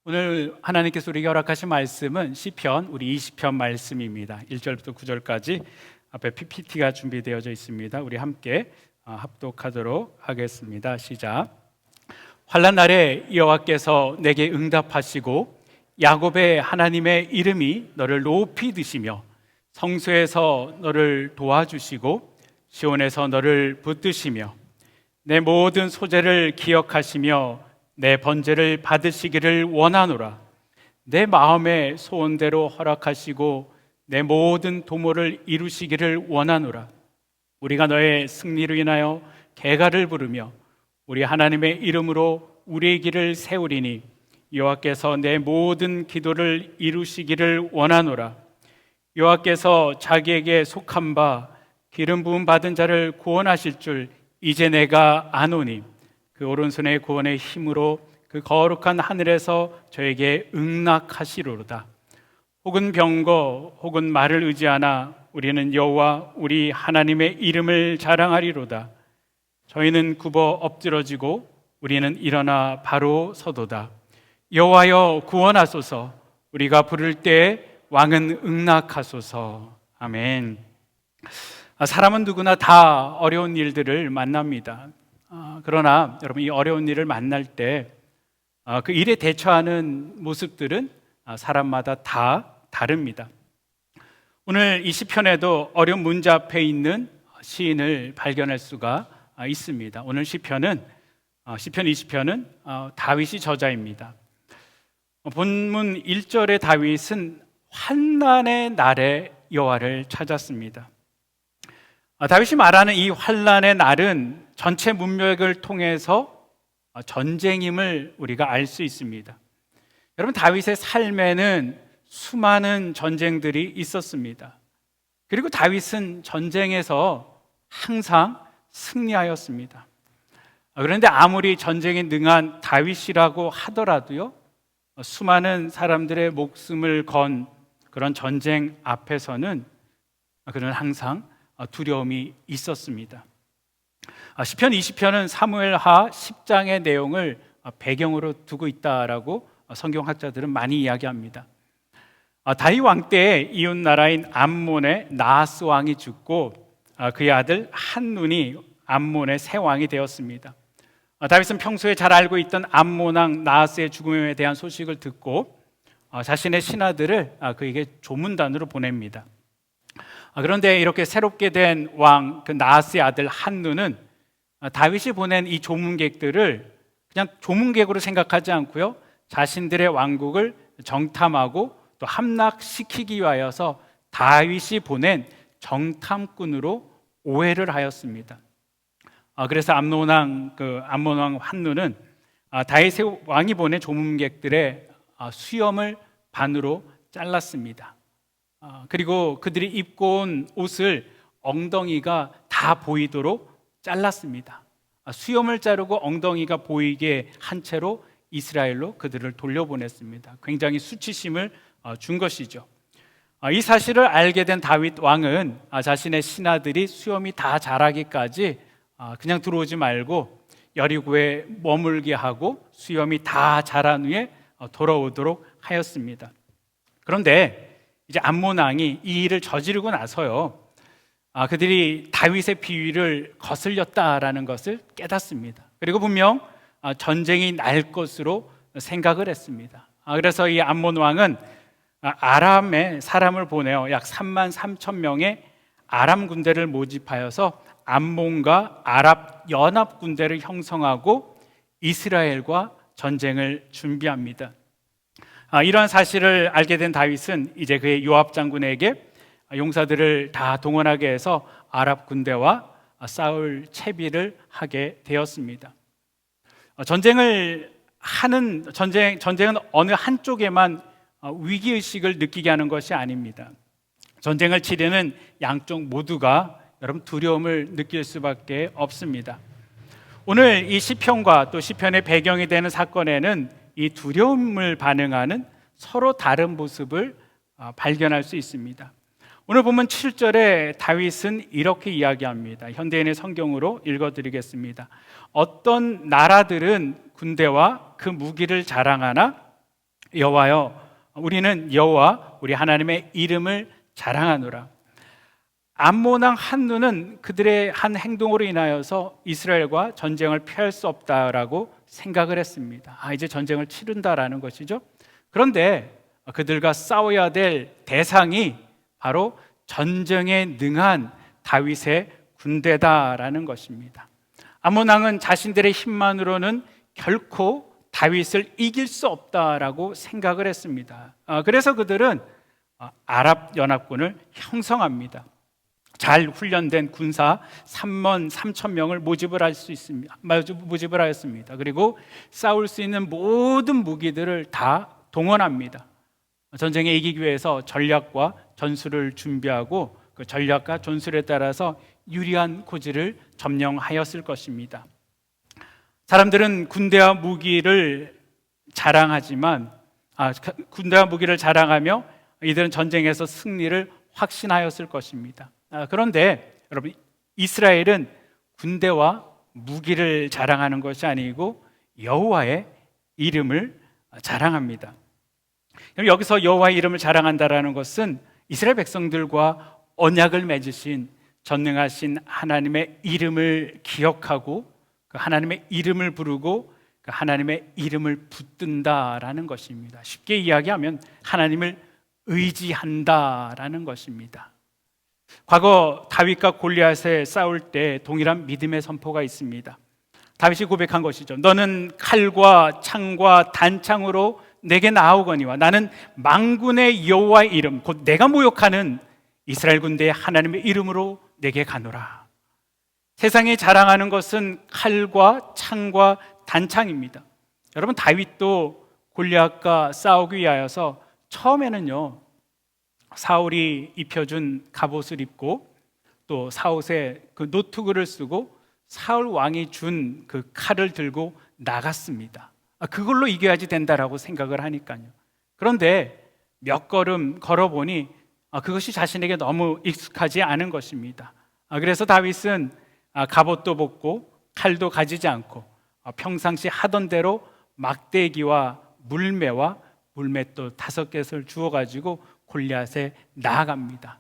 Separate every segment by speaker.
Speaker 1: 오늘 하나님께서 우리에게 허락하신 말씀은 시편 우리 20편 말씀입니다. 1절부터 9절까지 앞에 PPT가 준비되어져 있습니다. 우리 함께 합독하도록 하겠습니다. 시작. 환난 날에 여호와께서 내게 응답하시고 야곱의 하나님의 이름이 너를 높이 드시며 성소에서 너를 도와주시고 시온에서 너를 붙드시며 내 모든 소재를 기억하시며 내 번제를 받으시기를 원하노라. 내 마음의 소원대로 허락하시고 내 모든 도모를 이루시기를 원하노라. 우리가 너의 승리로 인하여 개가를 부르며 우리 하나님의 이름으로 우리의 길을 세우리니 여호와께서 내 모든 기도를 이루시기를 원하노라. 여호와께서 자기에게 속한 바 기름 부음 받은 자를 구원하실 줄 이제 내가 아노니 그 오른손의 구원의 힘으로 그 거룩한 하늘에서 저에게 응낙하시리로다. 혹은 병거 혹은 말을 의지하나 우리는 여호와 우리 하나님의 이름을 자랑하리로다. 저희는 굽어 엎드러지고 우리는 일어나 바로 서도다. 여호와여 구원하소서. 우리가 부를 때에 왕은 응낙하소서. 아멘. 사람은 누구나 다 어려운 일들을 만납니다. 그러나 여러분, 이 어려운 일을 만날 때 그 일에 대처하는 모습들은 사람마다 다 다릅니다. 오늘 이 시편에도 어려운 문제 앞에 있는 시인을 발견할 수가 있습니다. 오늘 시편 20편은 다윗이 저자입니다. 본문 1절의 다윗은 환난의 날에 여호와를 찾았습니다. 다윗이 말하는 이 환난의 날은 전체 문맥을 통해서 전쟁임을 우리가 알 수 있습니다. 여러분, 다윗의 삶에는 수많은 전쟁들이 있었습니다. 그리고 다윗은 전쟁에서 항상 승리하였습니다. 그런데 아무리 전쟁에 능한 다윗이라고 하더라도요, 수많은 사람들의 목숨을 건 그런 전쟁 앞에서는 그는 항상 두려움이 있었습니다. 시편 20편은 사무엘하 10장의 내용을 배경으로 두고 있다라고 성경학자들은 많이 이야기합니다. 다윗 왕 때 이웃 나라인 암몬의 나하스 왕이 죽고 그의 아들 한눈이 암몬의 새 왕이 되었습니다. 다윗은 평소에 잘 알고 있던 암몬 왕 나하스의 죽음에 대한 소식을 듣고 자신의 신하들을 그에게 조문단으로 보냅니다. 그런데 이렇게 새롭게 된 왕 그 나하스의 아들 한눈은 다윗이 보낸 이 조문객들을 그냥 조문객으로 생각하지 않고요, 자신들의 왕국을 정탐하고 또 함락시키기 위하여서 다윗이 보낸 정탐꾼으로 오해를 하였습니다. 그래서 암몬 왕 한눈은 다윗의 왕이 보낸 조문객들의 수염을 반으로 잘랐습니다. 그리고 그들이 입고 온 옷을 엉덩이가 다 보이도록 잘랐습니다. 수염을 자르고 엉덩이가 보이게 한 채로 이스라엘로 그들을 돌려보냈습니다. 굉장히 수치심을 준 것이죠. 이 사실을 알게 된 다윗 왕은 자신의 신하들이 수염이 다 자라기까지 그냥 들어오지 말고 여리고에 머물게 하고 수염이 다 자란 후에 돌아오도록 하였습니다. 그런데 이제 암몬 왕이 이 일을 저지르고 나서요, 그들이 다윗의 비위를 거슬렸다라는 것을 깨닫습니다. 그리고 분명 전쟁이 날 것으로 생각을 했습니다. 그래서 이 암몬 왕은 아람에 사람을 보내어 약 3만 3천 명의 아람 군대를 모집하여서 암몬과 아랍 연합 군대를 형성하고 이스라엘과 전쟁을 준비합니다. 이러한 사실을 알게 된 다윗은 이제 그의 요압 장군에게 용사들을 다 동원하게 해서 아랍 군대와 싸울 채비를 하게 되었습니다. 전쟁은 어느 한쪽에만 위기의식을 느끼게 하는 것이 아닙니다. 전쟁을 치르는 양쪽 모두가 여러분 두려움을 느낄 수밖에 없습니다. 오늘 이 시편과 또 시편의 배경이 되는 사건에는 이 두려움을 반응하는 서로 다른 모습을 발견할 수 있습니다. 오늘 보면 7절에 다윗은 이렇게 이야기합니다. 현대인의 성경으로 읽어드리겠습니다. 어떤 나라들은 군대와 그 무기를 자랑하나 여호와여, 우리는 여호와 우리 하나님의 이름을 자랑하노라. 암몬 왕 한눈은 그들의 한 행동으로 인하여서 이스라엘과 전쟁을 피할 수 없다라고 생각을 했습니다. 이제 전쟁을 치른다라는 것이죠. 그런데 그들과 싸워야 될 대상이 바로 전쟁에 능한 다윗의 군대다라는 것입니다. 암몬 왕은 자신들의 힘만으로는 결코 다윗을 이길 수 없다라고 생각을 했습니다. 그래서 그들은 아랍 연합군을 형성합니다. 잘 훈련된 군사 3만 3천 명을 모집을 하였습니다. 그리고 싸울 수 있는 모든 무기들을 다 동원합니다. 전쟁에 이기기 위해서 전략과 전술을 준비하고 그 전략과 전술에 따라서 유리한 고지를 점령하였을 것입니다. 사람들은 군대와 무기를 자랑하며 이들은 전쟁에서 승리를 확신하였을 것입니다. 그런데 여러분, 이스라엘은 군대와 무기를 자랑하는 것이 아니고 여호와의 이름을 자랑합니다. 여기서 여호와의 이름을 자랑한다라는 것은 이스라엘 백성들과 언약을 맺으신 전능하신 하나님의 이름을 기억하고 그 하나님의 이름을 부르고 그 하나님의 이름을 붙든다라는 것입니다. 쉽게 이야기하면 하나님을 의지한다라는 것입니다. 과거 다윗과 골리앗에 싸울 때 동일한 믿음의 선포가 있습니다. 다윗이 고백한 것이죠. 너는 칼과 창과 단창으로 내게 나오거니와 나는 만군의 여호와의 이름, 곧 내가 모욕하는 이스라엘 군대의 하나님의 이름으로 내게 가노라. 세상이 자랑하는 것은 칼과 창과 단창입니다. 여러분, 다윗도 골리앗과 싸우기 위하여서 처음에는요, 사울이 입혀준 갑옷을 입고 또 사옷에 그 노트구를 쓰고 사울 왕이 준 그 칼을 들고 나갔습니다. 그걸로 이겨야지 된다라고 생각을 하니까요. 그런데 몇 걸음 걸어보니 그것이 자신에게 너무 익숙하지 않은 것입니다. 그래서 다윗은 갑옷도 벗고 칼도 가지지 않고 평상시 하던 대로 막대기와 물매와 물맷돌 5개를 주워가지고 골리앗에 나아갑니다.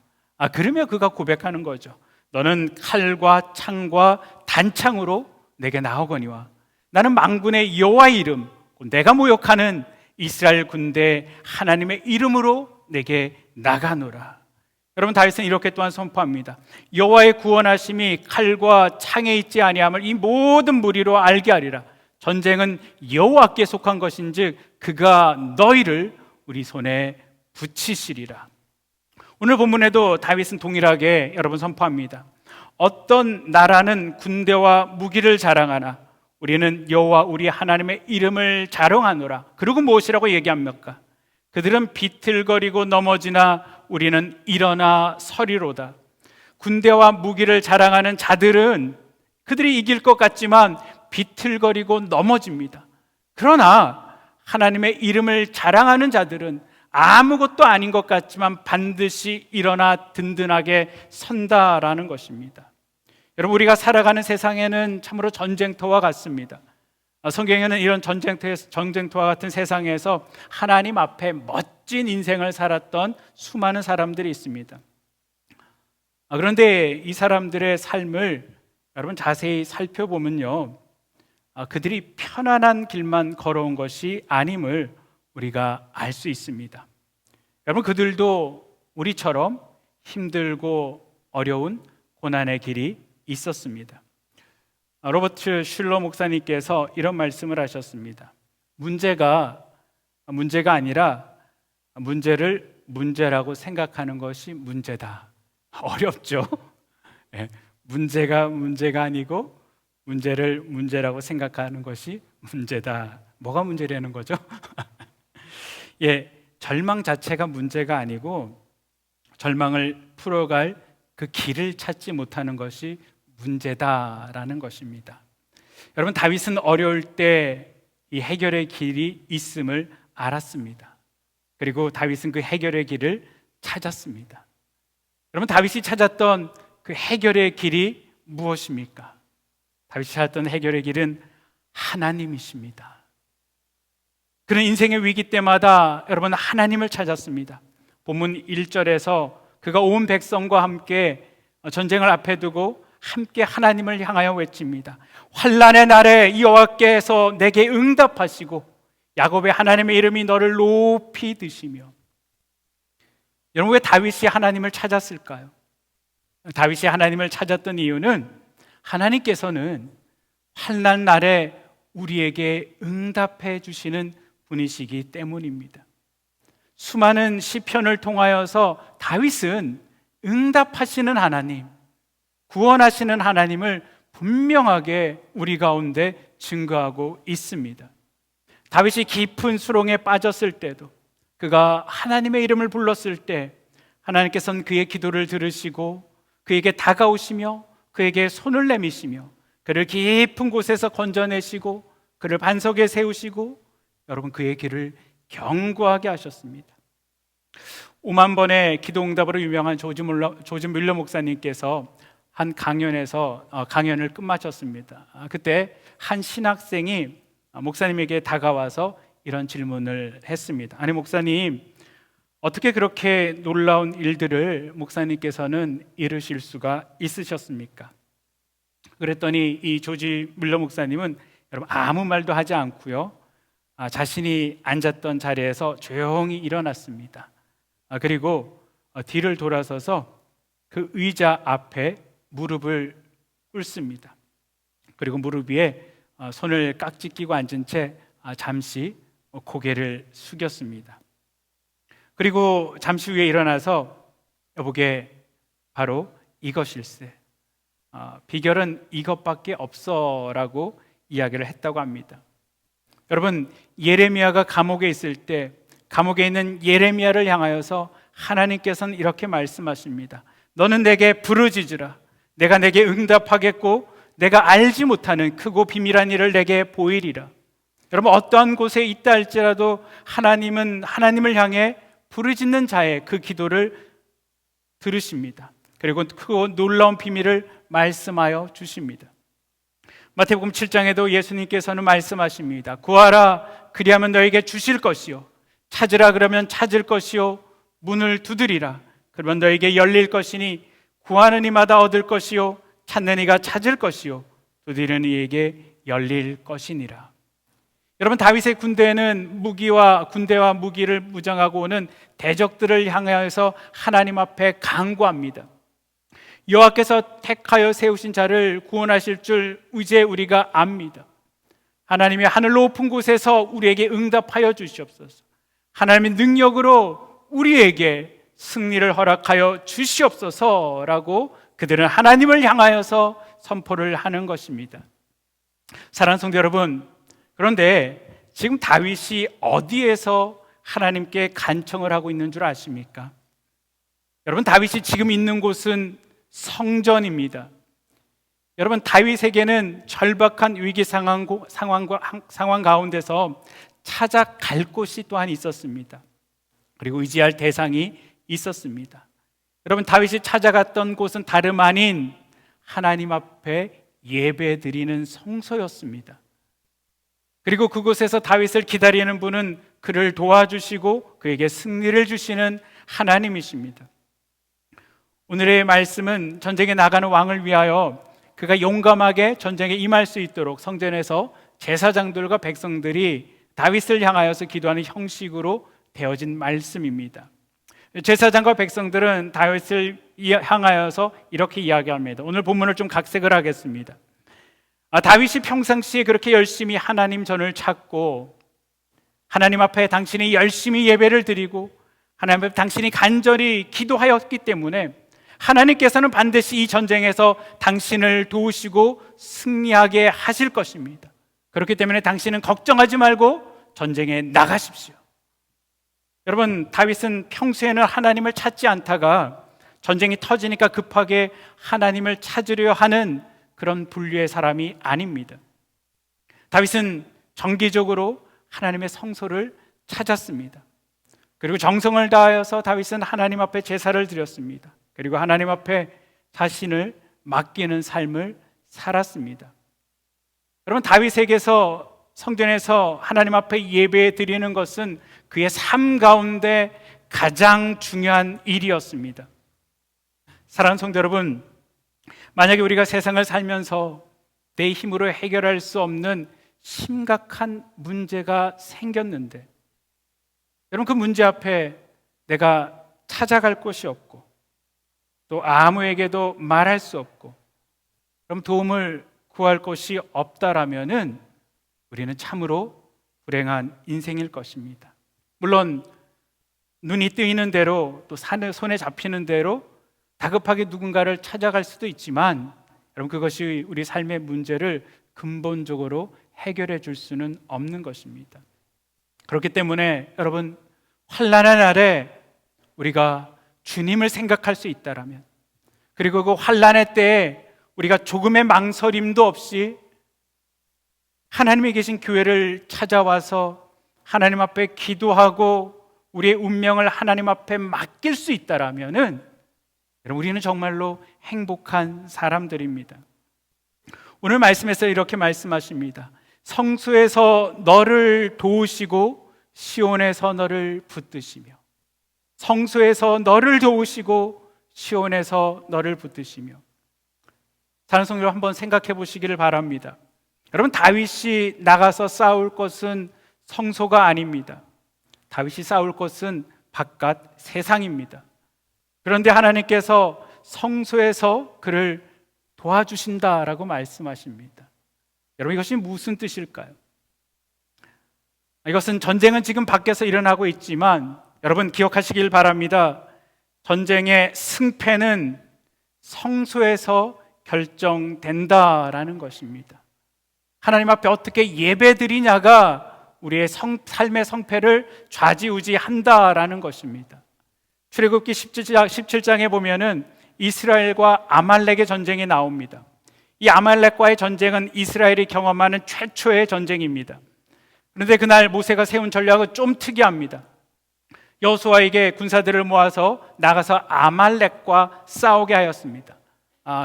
Speaker 1: 그러며 그가 고백하는 거죠. 너는 칼과 창과 단창으로 내게 나오거니와 나는 만군의 여호와의 이름, 내가 모욕하는 이스라엘 군대 하나님의 이름으로 내게 나가노라. 여러분, 다윗은 이렇게 또한 선포합니다. 여호와의 구원하심이 칼과 창에 있지 아니함을 이 모든 무리로 알게 하리라. 전쟁은 여호와께 속한 것인즉 그가 너희를 우리 손에 붙이시리라. 오늘 본문에도 다윗은 동일하게 여러분 선포합니다. 어떤 나라는 군대와 무기를 자랑하나 우리는 여호와 우리 하나님의 이름을 자랑하노라. 그리고 무엇이라고 얘기합니까? 그들은 비틀거리고 넘어지나 우리는 일어나 서리로다. 군대와 무기를 자랑하는 자들은 그들이 이길 것 같지만 비틀거리고 넘어집니다. 그러나 하나님의 이름을 자랑하는 자들은 아무것도 아닌 것 같지만 반드시 일어나 든든하게 선다라는 것입니다. 여러분, 우리가 살아가는 세상에는 참으로 전쟁터와 같습니다. 성경에는 이런 전쟁터와 같은 세상에서 하나님 앞에 멋진 인생을 살았던 수많은 사람들이 있습니다. 그런데 이 사람들의 삶을 여러분 자세히 살펴보면요, 그들이 편안한 길만 걸어온 것이 아님을 우리가 알 수 있습니다. 여러분, 그들도 우리처럼 힘들고 어려운 고난의 길이 있었습니다. 로버트 슐러 목사님께서 이런 말씀을 하셨습니다. 문제가 아니라 문제를 문제라고 생각하는 것이 문제다. 어렵죠? 문제가 아니고 문제를 문제라고 생각하는 것이 문제다. 뭐가 문제라는 거죠? 절망 자체가 문제가 아니고 절망을 풀어갈 그 길을 찾지 못하는 것이 문제다라는 것입니다. 여러분, 다윗은 어려울 때 이 해결의 길이 있음을 알았습니다. 그리고 다윗은 그 해결의 길을 찾았습니다. 여러분, 다윗이 찾았던 그 해결의 길이 무엇입니까? 다윗이 찾았던 해결의 길은 하나님이십니다. 그런 인생의 위기 때마다 여러분 하나님을 찾았습니다. 본문 1절에서 그가 온 백성과 함께 전쟁을 앞에 두고 함께 하나님을 향하여 외칩니다. 환난의 날에 여호와께서 내게 응답하시고 야곱의 하나님의 이름이 너를 높이 드시며. 여러분, 왜 다윗이 하나님을 찾았을까요? 다윗이 하나님을 찾았던 이유는 하나님께서는 환난 날에 우리에게 응답해 주시는 분이시기 때문입니다. 수많은 시편을 통하여서 다윗은 응답하시는 하나님, 구원하시는 하나님을 분명하게 우리 가운데 증거하고 있습니다. 다윗이 깊은 수렁에 빠졌을 때도, 그가 하나님의 이름을 불렀을 때 하나님께서는 그의 기도를 들으시고 그에게 다가오시며 그에게 손을 내미시며 그를 깊은 곳에서 건져내시고 그를 반석에 세우시고 여러분 그의 길을 견고하게 하셨습니다. 5만 번의 기도 응답으로 유명한 조지 뮬러 목사님께서 한 강연에서 강연을 끝마쳤습니다. 그때 한 신학생이 목사님에게 다가와서 이런 질문을 했습니다. 아니 목사님, 어떻게 그렇게 놀라운 일들을 목사님께서는 이루실 수가 있으셨습니까? 그랬더니 이 조지 뮬러 목사님은 여러분 아무 말도 하지 않고요, 자신이 앉았던 자리에서 조용히 일어났습니다. 그리고 뒤를 돌아서서 그 의자 앞에 무릎을 꿇습니다. 그리고 무릎 위에 손을 깍지 끼고 앉은 채 잠시 고개를 숙였습니다. 그리고 잠시 후에 일어나서 여보게 바로 이것일세, 비결은 이것밖에 없어라고 이야기를 했다고 합니다. 여러분, 예레미야가 감옥에 있을 때 감옥에 있는 예레미야를 향하여서 하나님께서는 이렇게 말씀하십니다. 너는 내게 부르짖으라. 내가 내게 응답하겠고 내가 알지 못하는 크고 비밀한 일을 내게 보이리라. 여러분, 어떠한 곳에 있다 할지라도 하나님은 하나님을 향해 부르짖는 자의 그 기도를 들으십니다. 그리고 크고 놀라운 비밀을 말씀하여 주십니다. 마태복음 7장에도 예수님께서는 말씀하십니다. 구하라 그리하면 너에게 주실 것이요, 찾으라 그러면 찾을 것이요, 문을 두드리라 그러면 너에게 열릴 것이니 구하는 이마다 얻을 것이요, 찾는 이가 찾을 것이요, 두드리는 이에게 열릴 것이니라. 여러분, 다윗의 군대는 군대와 무기를 무장하고 오는 대적들을 향하여서 하나님 앞에 간구합니다. 여호와께서 택하여 세우신 자를 구원하실 줄 이제 우리가 압니다. 하나님이 하늘 높은 곳에서 우리에게 응답하여 주시옵소서. 하나님의 능력으로 우리에게 승리를 허락하여 주시옵소서라고 그들은 하나님을 향하여서 선포를 하는 것입니다. 사랑하는 성도 여러분, 그런데 지금 다윗이 어디에서 하나님께 간청을 하고 있는 줄 아십니까? 여러분, 다윗이 지금 있는 곳은 성전입니다. 여러분, 다윗에게는 절박한 위기 상황 가운데서 찾아갈 곳이 또한 있었습니다. 그리고 의지할 대상이 있었습니다. 여러분, 다윗이 찾아갔던 곳은 다름 아닌 하나님 앞에 예배드리는 성소였습니다. 그리고 그곳에서 다윗을 기다리는 분은 그를 도와주시고 그에게 승리를 주시는 하나님이십니다. 오늘의 말씀은 전쟁에 나가는 왕을 위하여 그가 용감하게 전쟁에 임할 수 있도록 성전에서 제사장들과 백성들이 다윗을 향하여서 기도하는 형식으로 되어진 말씀입니다. 제사장과 백성들은 다윗을 향하여서 이렇게 이야기합니다. 오늘 본문을 좀 각색을 하겠습니다. 다윗이 평상시에 그렇게 열심히 하나님 전을 찾고 하나님 앞에 당신이 열심히 예배를 드리고 하나님 앞에 당신이 간절히 기도하였기 때문에 하나님께서는 반드시 이 전쟁에서 당신을 도우시고 승리하게 하실 것입니다. 그렇기 때문에 당신은 걱정하지 말고 전쟁에 나가십시오. 여러분, 다윗은 평소에는 하나님을 찾지 않다가 전쟁이 터지니까 급하게 하나님을 찾으려 하는 그런 분류의 사람이 아닙니다. 다윗은 정기적으로 하나님의 성소를 찾았습니다. 그리고 정성을 다하여서 다윗은 하나님 앞에 제사를 드렸습니다. 그리고 하나님 앞에 자신을 맡기는 삶을 살았습니다. 여러분, 다윗에게서 성전에서 하나님 앞에 예배 드리는 것은 그의 삶 가운데 가장 중요한 일이었습니다. 사랑하는 성도 여러분, 만약에 우리가 세상을 살면서 내 힘으로 해결할 수 없는 심각한 문제가 생겼는데, 여러분 그 문제 앞에 내가 찾아갈 곳이 없고 또 아무에게도 말할 수 없고 그럼 도움을 구할 곳이 없다라면은 우리는 참으로 불행한 인생일 것입니다. 물론 눈이 뜨이는 대로 또 손에 잡히는 대로 다급하게 누군가를 찾아갈 수도 있지만 여러분 그것이 우리 삶의 문제를 근본적으로 해결해 줄 수는 없는 것입니다. 그렇기 때문에 여러분 환난의 날에 우리가 주님을 생각할 수 있다라면, 그리고 그 환난의 때에 우리가 조금의 망설임도 없이 하나님이 계신 교회를 찾아와서 하나님 앞에 기도하고 우리의 운명을 하나님 앞에 맡길 수 있다라면은 여러분 우리는 정말로 행복한 사람들입니다. 오늘 말씀에서 이렇게 말씀하십니다. 성소에서 너를 도우시고 시온에서 너를 붙드시며, 성소에서 너를 도우시고 시온에서 너를 붙드시며. 사랑하는 성도 여러분, 한번 생각해 보시기를 바랍니다. 여러분 다윗이 나가서 싸울 것은 성소가 아닙니다. 다윗이 싸울 것은 바깥 세상입니다. 그런데 하나님께서 성소에서 그를 도와주신다라고 말씀하십니다. 여러분 이것이 무슨 뜻일까요? 이것은 전쟁은 지금 밖에서 일어나고 있지만 여러분 기억하시길 바랍니다. 전쟁의 승패는 성소에서 결정된다라는 것입니다. 하나님 앞에 어떻게 예배드리냐가 우리의 삶의 성패를 좌지우지한다라는 것입니다. 출애굽기 17장에 보면은 이스라엘과 아말렉의 전쟁이 나옵니다. 이 아말렉과의 전쟁은 이스라엘이 경험하는 최초의 전쟁입니다. 그런데 그날 모세가 세운 전략은 좀 특이합니다. 여호수아에게 군사들을 모아서 나가서 아말렉과 싸우게 하였습니다.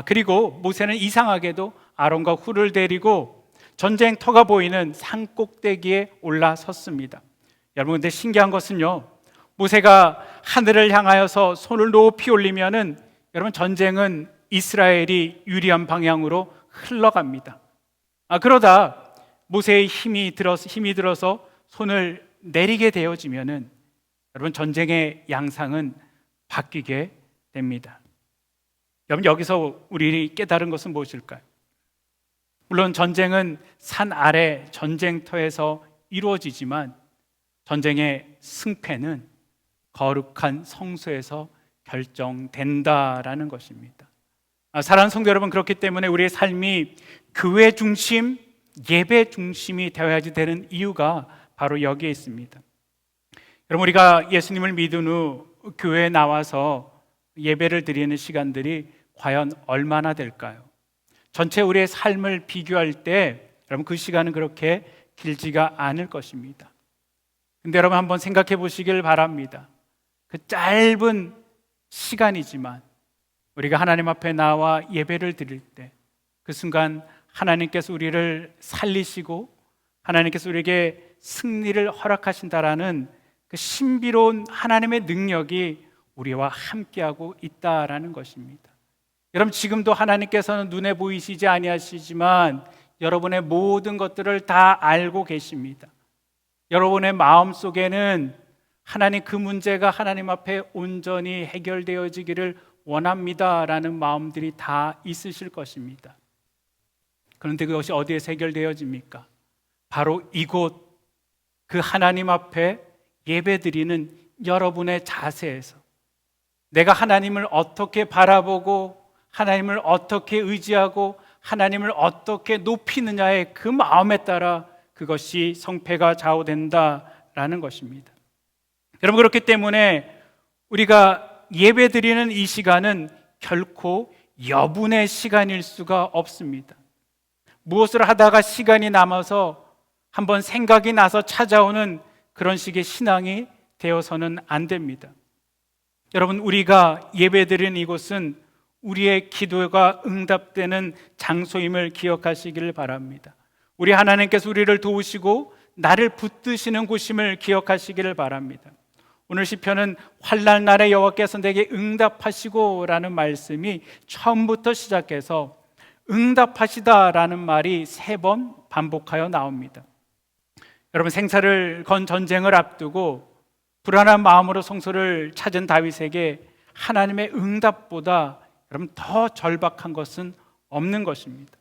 Speaker 1: 그리고 모세는 이상하게도 아론과 훌을 데리고 전쟁터가 보이는 산 꼭대기에 올라섰습니다. 여러분 근데 신기한 것은요, 모세가 하늘을 향하여서 손을 높이 올리면은 여러분 전쟁은 이스라엘이 유리한 방향으로 흘러갑니다. 그러다 모세의 힘이 들어서 손을 내리게 되어지면은 여러분 전쟁의 양상은 바뀌게 됩니다. 여러분 여기서 우리 깨달은 것은 무엇일까요? 물론 전쟁은 산 아래 전쟁터에서 이루어지지만 전쟁의 승패는 거룩한 성소에서 결정된다라는 것입니다. 사랑하는 성도 여러분, 그렇기 때문에 우리의 삶이 교회 중심, 예배 중심이 되어야지 되는 이유가 바로 여기에 있습니다. 여러분 우리가 예수님을 믿은 후 교회에 나와서 예배를 드리는 시간들이 과연 얼마나 될까요? 전체 우리의 삶을 비교할 때 여러분 그 시간은 그렇게 길지가 않을 것입니다. 근데 여러분 한번 생각해 보시길 바랍니다. 그 짧은 시간이지만 우리가 하나님 앞에 나와 예배를 드릴 때 그 순간 하나님께서 우리를 살리시고 하나님께서 우리에게 승리를 허락하신다라는 그 신비로운 하나님의 능력이 우리와 함께하고 있다라는 것입니다. 여러분 지금도 하나님께서는 눈에 보이시지 아니하시지만 여러분의 모든 것들을 다 알고 계십니다. 여러분의 마음속에는 하나님 그 문제가 하나님 앞에 온전히 해결되어지기를 원합니다라는 마음들이 다 있으실 것입니다. 그런데 그것이 어디에서 해결되어집니까? 바로 이곳 그 하나님 앞에 예배드리는 여러분의 자세에서 내가 하나님을 어떻게 바라보고 하나님을 어떻게 의지하고 하나님을 어떻게 높이느냐의 그 마음에 따라 그것이 성패가 좌우된다라는 것입니다. 여러분 그렇기 때문에 우리가 예배드리는 이 시간은 결코 여분의 시간일 수가 없습니다. 무엇을 하다가 시간이 남아서 한번 생각이 나서 찾아오는 그런 식의 신앙이 되어서는 안 됩니다. 여러분 우리가 예배드리는 이곳은 우리의 기도가 응답되는 장소임을 기억하시기를 바랍니다. 우리 하나님께서 우리를 도우시고 나를 붙드시는 곳임을 기억하시기를 바랍니다. 오늘 시편은 환난 날에 여호와께서 내게 응답하시고 라는 말씀이 처음부터 시작해서 응답하시다라는 말이 3번 반복하여 나옵니다. 여러분, 생사를 건 전쟁을 앞두고 불안한 마음으로 성소를 찾은 다윗에게 하나님의 응답보다 여러분 더 절박한 것은 없는 것입니다.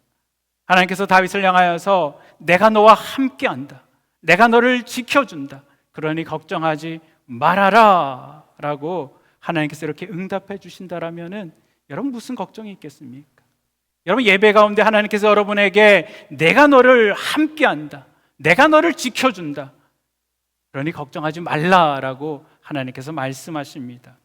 Speaker 1: 하나님께서 다윗을 향하여서 내가 너와 함께한다, 내가 너를 지켜준다, 그러니 걱정하지 말아라 라고 하나님께서 이렇게 응답해 주신다라면은 여러분 무슨 걱정이 있겠습니까? 여러분, 예배 가운데 하나님께서 여러분에게 내가 너를 함께한다, 내가 너를 지켜준다, 그러니 걱정하지 말라라고 하나님께서 말씀하십니다.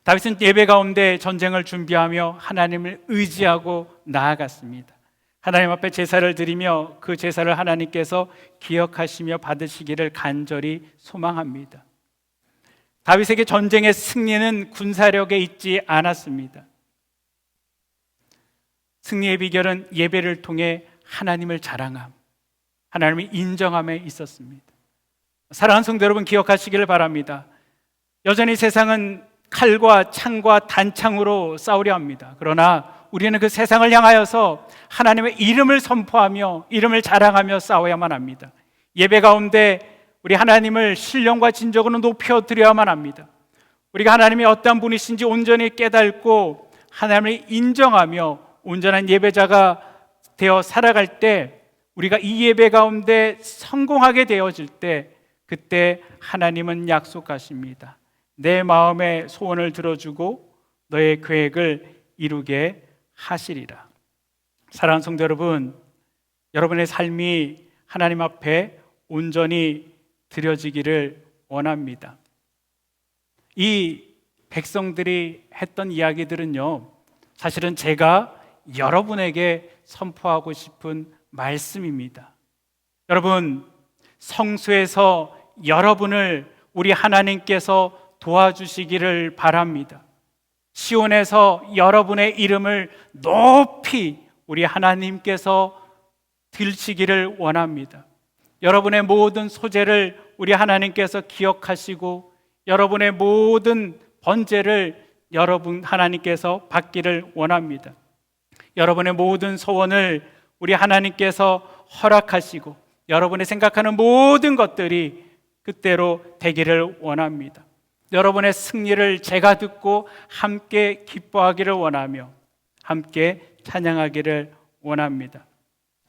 Speaker 1: 다윗은 예배 가운데 전쟁을 준비하며 하나님을 의지하고 나아갔습니다. 하나님 앞에 제사를 드리며 그 제사를 하나님께서 기억하시며 받으시기를 간절히 소망합니다. 다윗에게 전쟁의 승리는 군사력에 있지 않았습니다. 승리의 비결은 예배를 통해 하나님을 자랑함, 하나님을 인정함에 있었습니다. 사랑하는 성도 여러분, 기억하시기를 바랍니다. 여전히 세상은 칼과 창과 단창으로 싸우려 합니다. 그러나 우리는 그 세상을 향하여서 하나님의 이름을 선포하며 이름을 자랑하며 싸워야만 합니다. 예배 가운데 우리 하나님을 신령과 진정으로 높여드려야만 합니다. 우리가 하나님이 어떠한 분이신지 온전히 깨닫고 하나님을 인정하며 온전한 예배자가 되어 살아갈 때, 우리가 이 예배 가운데 성공하게 되어질 때, 그때 하나님은 약속하십니다. 내 마음의 소원을 들어주고 너의 계획을 이루게 하시리라. 사랑하는 성도 여러분, 여러분의 삶이 하나님 앞에 온전히 드려지기를 원합니다. 이 백성들이 했던 이야기들은요, 사실은 제가 여러분에게 선포하고 싶은 말씀입니다. 여러분, 성소에서 여러분을 우리 하나님께서 도와주시기를 바랍니다. 시온에서 여러분의 이름을 높이 우리 하나님께서 들치기를 원합니다. 여러분의 모든 소재를 우리 하나님께서 기억하시고 여러분의 모든 번제를 여러분 하나님께서 받기를 원합니다. 여러분의 모든 소원을 우리 하나님께서 허락하시고 여러분이 생각하는 모든 것들이 그때로 되기를 원합니다. 여러분의 승리를 제가 듣고 함께 기뻐하기를 원하며 함께 찬양하기를 원합니다.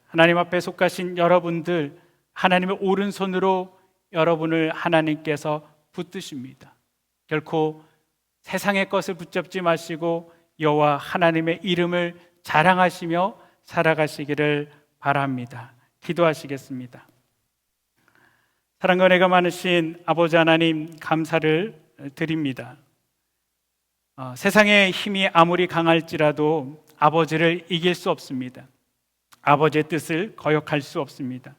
Speaker 1: 하나님 앞에 속하신 여러분들, 하나님의 오른손으로 여러분을 하나님께서 붙드십니다. 결코 세상의 것을 붙잡지 마시고 여호와 하나님의 이름을 자랑하시며 살아가시기를 바랍니다. 기도하시겠습니다. 사랑과 은혜가 많으신 아버지 하나님, 감사를 드립니다. 세상의 힘이 아무리 강할지라도 아버지를 이길 수 없습니다. 아버지의 뜻을 거역할 수 없습니다.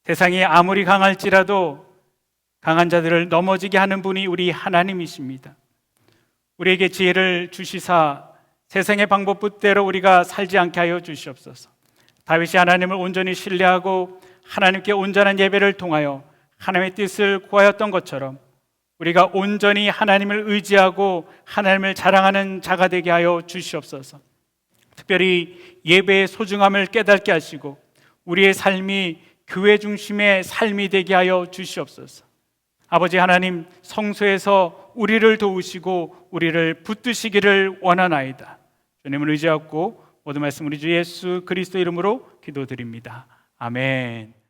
Speaker 1: 세상이 아무리 강할지라도 강한 자들을 넘어지게 하는 분이 우리 하나님이십니다. 우리에게 지혜를 주시사 세상의 방법대로 우리가 살지 않게 하여 주시옵소서. 다윗이 하나님을 온전히 신뢰하고 하나님께 온전한 예배를 통하여 하나님의 뜻을 구하였던 것처럼 우리가 온전히 하나님을 의지하고 하나님을 자랑하는 자가 되게 하여 주시옵소서. 특별히 예배의 소중함을 깨닫게 하시고 우리의 삶이 교회 중심의 삶이 되게 하여 주시옵소서. 아버지 하나님, 성소에서 우리를 도우시고 우리를 붙드시기를 원하나이다. 주님을 의지하고 모든 말씀 우리 주 예수 그리스도 이름으로 기도드립니다. 아멘.